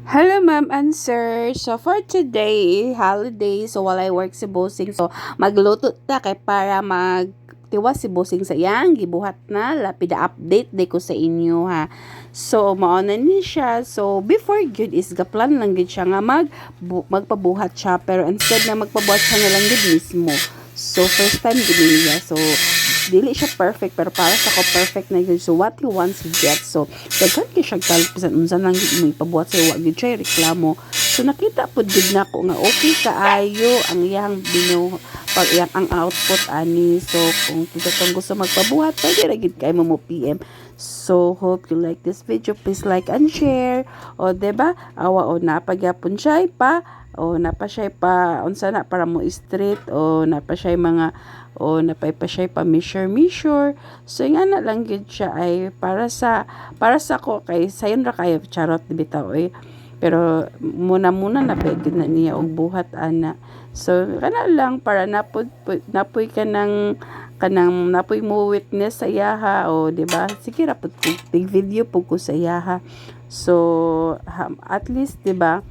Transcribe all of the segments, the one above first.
Hello, ma'am and sir. So, for today, holiday, so while I work si Bossing, so magluto ta kay para tiwas si Bossing sa iyang gibuhat na lapida update day ko sa inyo ha. So mao na ni siya. So before good is gaplan lang gid siya nga magpabuhat siya, pero instead na magpabuhat siya na lang gid mismo. So first time gid niya. So dili siya perfect, pero para sa ko perfect na yun. So what he wants he gets. So daghan kay siya talpisan unsa lang gid mo ipabuhat sa wa gid siya reklamo. So nakita pud gid nako nga okay kaayo ang iyang pag iyang ang output ani. So kung tutong gusto magpabuhat, pwede ra gid kay mo PM. So hope you like this video. Please like and share. O diba? Awa o napagyapon siya pa. O napa siya pa unsa na para mo straight, o napa siya mga, o napay pa siya pa measure. So nga na lang gid siya ay para sa ko kay sayon ra kayo charot bitaw pero muna na pwede na niya og buhat ana. So kana lang para napoy kanang napoy mo witness sa iyaha, o di ba, sige ra pud tig video pud ko sa iyaha. So at least di ba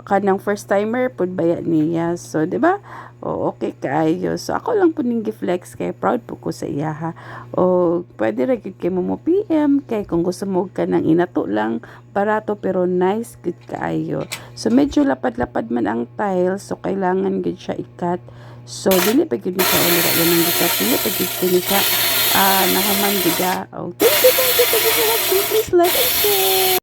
kanang first timer pud baya niya. So di ba, o okay kaayo. So ako lang pud ning gi-flex kay proud po ko sa iya ha. O pwede ra gid kay mo PM kay kung gusto mo ka nang inato lang barato pero nice gid kaayo. So medyo lapad-lapad man ang tile, so kailangan gid siya ikat. So dili pa gid ni siya ulit ang gikat, dili pa gid ni siya nahuman gid. Oh, thank you so much. Please like and share.